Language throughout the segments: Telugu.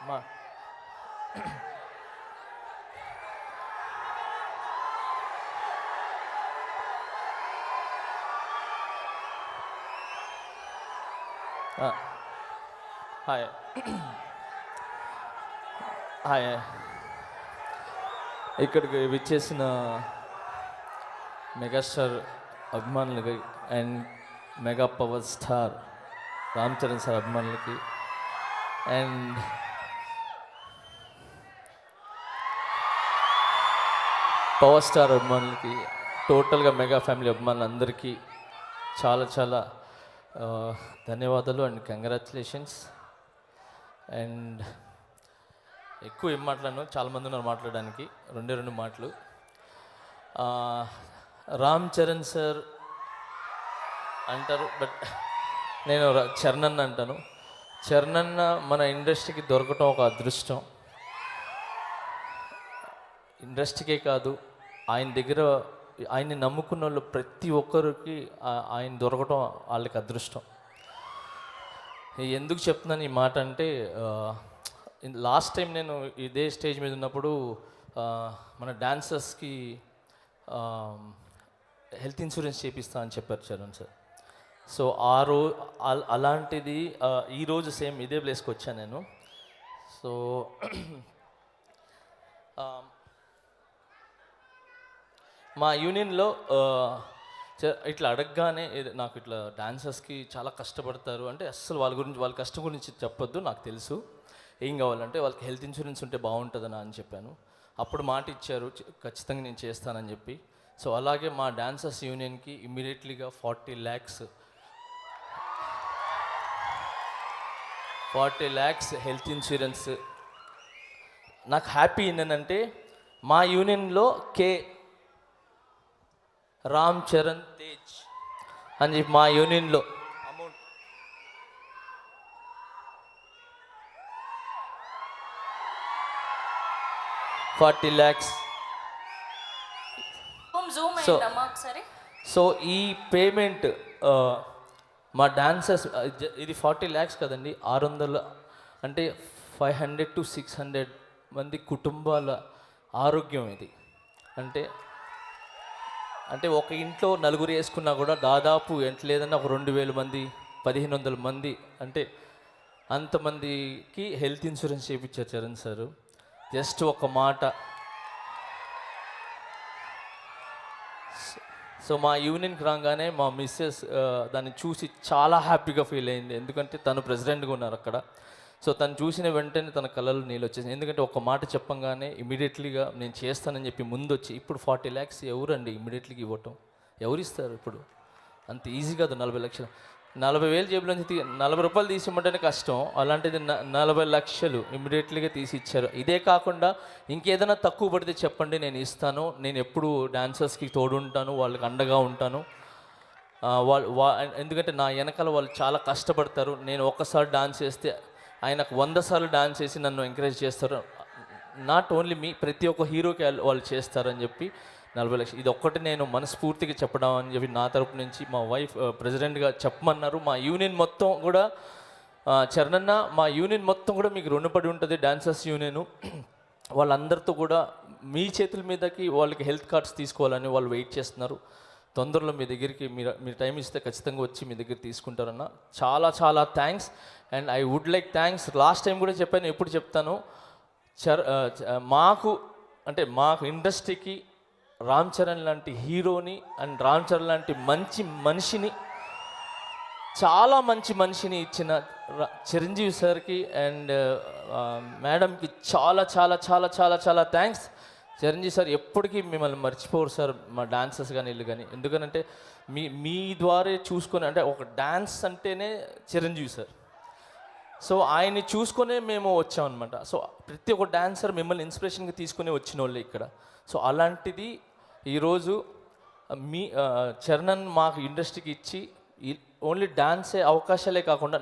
మా హాయ్ హాయ్ ఇక్కడికి విచ్చేసిన మెగాస్టార్ అభిమానులకి and mega power star Ram Charan sir అభిమానులకి అండ్ పవర్ స్టార్ అభిమానులకి టోటల్గా మెగా ఫ్యామిలీ అభిమానులందరికీ చాలా చాలా ధన్యవాదాలు అండ్ కంగ్రాచులేషన్స్. అండ్ ఎక్కువ ఏం మాట్లాడను, చాలామంది ఉన్నారు మాట్లాడడానికి. రెండు మాటలు. రామ్ చరణ్ సార్ అంటారు, బట్ నేను చరణ్ అన్న అంటాను. చరణ్ అన్న మన ఇండస్ట్రీకి దొరకటం ఒక అదృష్టం. ఇండస్ట్రీకే కాదు, ఆయన దగ్గర ఆయన్ని నమ్ముకున్న వాళ్ళు ప్రతి ఒక్కరికి ఆయన దొరకటం వాళ్ళకి అదృష్టం. ఎందుకు చెప్తున్నాను ఈ మాట అంటే, లాస్ట్ టైం నేను ఇదే స్టేజ్ మీద ఉన్నప్పుడు మన డాన్సర్స్కి హెల్త్ ఇన్సూరెన్స్ చేపిస్తా అని చెప్పారు చరణ్ సార్. సో అలాంటిది ఈరోజు సేమ్ ఇదే ప్లేస్కి వచ్చాను నేను. సో మా యూనియన్లో ఇట్లా అడగగానే నాకు ఇట్లా డాన్సర్స్కి చాలా కష్టపడతారు అంటే, అస్సలు వాళ్ళ కష్టం గురించి చెప్పొద్దు, నాకు తెలుసు. ఏం కావాలంటే వాళ్ళకి హెల్త్ ఇన్సూరెన్స్ ఉంటే బాగుంటుందని అని చెప్పాను. అప్పుడు మాట ఇచ్చారు, ఖచ్చితంగా నేను చేస్తానని చెప్పి. సో అలాగే మా డాన్సర్స్ యూనియన్కి ఇమ్మీడియట్లీగా 40 lakhs హెల్త్ ఇన్సూరెన్స్. నాకు హ్యాపీ ఏంటంటే మా యూనియన్లో రామ్ చరణ్ తేజ్ అని చెప్పి మా యూనియన్లో అమౌంట్ 40 lakhs. సో ఈ పేమెంట్ మా డాన్సర్స్, ఇది 40 lakhs కదండి, 600 అంటే 500 to 600 మంది కుటుంబాల ఆరోగ్యం ఇది. అంటే ఒక ఇంట్లో నలుగురు వేసుకున్నా కూడా దాదాపు ఎంత లేదన్నా ఒక 2000 మంది, 1500 మంది, అంటే అంతమందికి హెల్త్ ఇన్సూరెన్స్ చేయించారు చరణ్ సార్. జస్ట్ ఒక మాట. సో మా యూనియన్కి రాగానే మా మిస్సెస్ దాన్ని చూసి చాలా హ్యాపీగా ఫీల్ అయింది, ఎందుకంటే తను ప్రెసిడెంట్గా ఉన్నారు అక్కడ. సో తను చూసిన వెంటనే తన కళ్ళలో నీళ్ళు వచ్చేసింది, ఎందుకంటే ఒక మాట చెప్పంగానే ఇమీడియట్లీగా నేను చేస్తానని చెప్పి ముందు వచ్చి. ఇప్పుడు 40 lakhs ఎవరండి ఇమీడియట్లీగా ఇవ్వటం? ఎవరు ఇస్తారు ఇప్పుడు? అంత ఈజీ కాదు. 40 లక్షలు, 40,000 జేబులో నుంచి 40 రూపాయలు తీసి ఇవ్వమంటేనే కష్టం, అలాంటిది 40 లక్షలు ఇమీడియట్లీగా తీసి ఇచ్చారు. ఇదే కాకుండా ఇంకేదైనా తక్కువ పడితే చెప్పండి, నేను ఇస్తాను. నేను ఎప్పుడు డాన్సర్స్కి తోడుంటాను, వాళ్ళకి అండగా ఉంటాను. ఎందుకంటే నా వెనకాల వాళ్ళు చాలా కష్టపడతారు. నేను ఒక్కసారి డాన్స్ చేస్తే ఆయనకు 100 సార్లు డాన్స్ చేసి నన్ను ఎంకరేజ్ చేస్తారు. నాట్ ఓన్లీ మీ, ప్రతి ఒక్క హీరోకి వాళ్ళు చేస్తారని చెప్పి 40 లక్షలు. ఇది ఒక్కటి నేను మనస్ఫూర్తిగా చెప్పడం అని చెప్పి నా తరపు నుంచి మా వైఫ్ ప్రెసిడెంట్గా చెప్పమన్నారు. మా యూనియన్ మొత్తం కూడా చరణన్న, మా యూనియన్ మొత్తం కూడా మీకు రుణపడి ఉంటుంది. డాన్సర్స్ యూనియన్ వాళ్ళందరితో కూడా మీ చేతుల మీదకి వాళ్ళకి హెల్త్ కార్డ్స్ తీసుకోవాలని వాళ్ళు వెయిట్ చేస్తున్నారు. తొందరలో మీ దగ్గరికి మీరు టైం ఇస్తే ఖచ్చితంగా వచ్చి మీ దగ్గర తీసుకుంటారన్న. చాలా చాలా thanks. And I would like thanks, last time కూడా చెప్పాను, ఎప్పుడు చెప్తాను, మాకు ఇండస్ట్రీకి రామ్ చరణ్ లాంటి హీరోని అండ్ రామ్ చరణ్ లాంటి మంచి మనిషిని, చాలా మంచి మనిషిని ఇచ్చిన చిరంజీవి సార్కి అండ్ మేడంకి చాలా చాలా చాలా చాలా చాలా థ్యాంక్స్. చిరంజీవి సార్ ఎప్పటికీ మిమ్మల్ని మర్చిపోరు సార్, మా డాన్సర్స్ కానీ వీళ్ళు కానీ. ఎందుకంటే మీ ద్వారా చూసుకొని, అంటే ఒక డాన్స్ అంటేనే చిరంజీవి సార్. సో ఆయన్ని చూసుకొనే మేము వచ్చామన్నమాట. సో ప్రతి ఒక్క డాన్సర్ మిమ్మల్ని ఇన్స్పిరేషన్గా తీసుకుని వచ్చిన వాళ్ళే ఇక్కడ. సో అలాంటిది ఈరోజు చరణ్ మాకు ఇండస్ట్రీకి ఇచ్చి ఓన్లీ డాన్సే అవకాశాలే కాకుండా,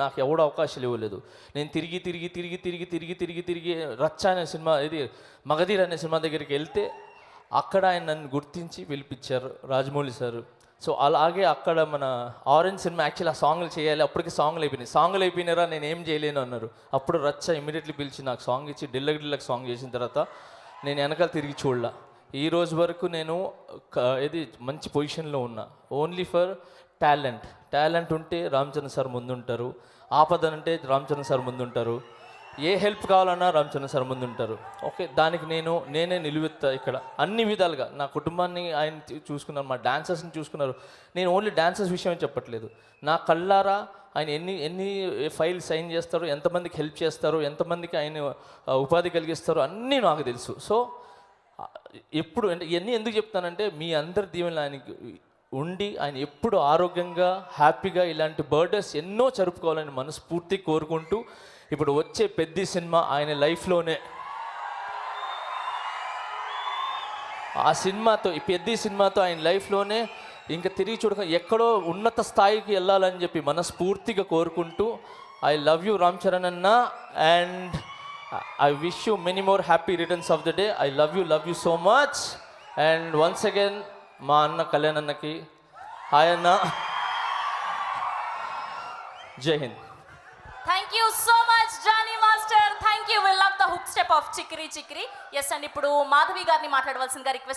నాకు ఎవడు అవకాశాలు ఇవ్వలేదు. నేను తిరిగి రచ్చ అనే సినిమా, ఇది మగధీర్ అనే సినిమా దగ్గరికి వెళ్తే అక్కడ ఆయన నన్ను గుర్తించి పిలిపించారు రాజమౌళి సార్. సో అలాగే అక్కడ మన ఆరెంజ్ సినిమా యాక్చువల్లీ ఆ సాంగ్లు చేయాలి, అప్పటికి సాంగ్లు అయిపోయినారా నేను ఏం చేయలేను అన్నారు. అప్పుడు రచ్చ ఇమీడియట్లీ పిలిచి నాకు సాంగ్ ఇచ్చి డిల్లకి సాంగ్ చేసిన తర్వాత నేను వెనకాల తిరిగి చూడలా. ఈ రోజు వరకు నేను ఇది మంచి పొజిషన్లో ఉన్నా. ఓన్లీ ఫర్ టాలెంట్ ఉంటే రామ్ చరణ్ సార్ ముందుంటారు, ఆపద అంటే రామ్ చరణ్ సార్ ముందుంటారు, ఏ హెల్ప్ కావాలన్నా రామ్ చరణ్ సార్ ముందుంటారు. ఓకే, దానికి నేనే నిలువెత్తా ఇక్కడ అన్ని విధాలుగా. నా కుటుంబాన్ని ఆయన చూసుకున్నారు, మా డాన్సర్స్ని చూసుకున్నారు. నేను ఓన్లీ డాన్సర్స్ విషయమే చెప్పట్లేదు, నా కళ్ళారా ఆయన ఎన్ని ఫైల్ సైన్ చేస్తారు, ఎంతమందికి హెల్ప్ చేస్తారు, ఎంతమందికి ఆయన ఉపాధి కలిగిస్తారు అన్నీ నాకు తెలుసు. సో ఎప్పుడు అంటే ఇవన్నీ ఎందుకు చెప్తానంటే మీ అందరి దీవెనలు ఆయనకి ఉండి ఆయన ఎప్పుడు ఆరోగ్యంగా హ్యాపీగా ఇలాంటి బర్త్డేస్ ఎన్నో జరుపుకోవాలని మనస్ఫూర్తి కోరుకుంటూ, ఇప్పుడు వచ్చే పెద్ద సినిమా ఆయన లైఫ్లోనే, ఆ సినిమాతో ఈ పెద్ద సినిమాతో ఆయన లైఫ్లోనే ఇంకా తిరిగి చూడక ఎక్కడో ఉన్నత స్థాయికి వెళ్ళాలని చెప్పి మనస్ఫూర్తిగా కోరుకుంటూ, I love you Ram Charan అన్న, and I wish you many more happy returns of the day. I love you so much. And once again మా అన్న కళ్యాణ్ అన్నకి హాయ్ అన్న, జై Hind. Thank you so much, Johnny Master. Thank you. We love the hook step of Chikri Chikri. Yes, and ఇప్పుడు మాధవి గారిని మాట్లాడవలసిందిగా రిక్వెస్ట్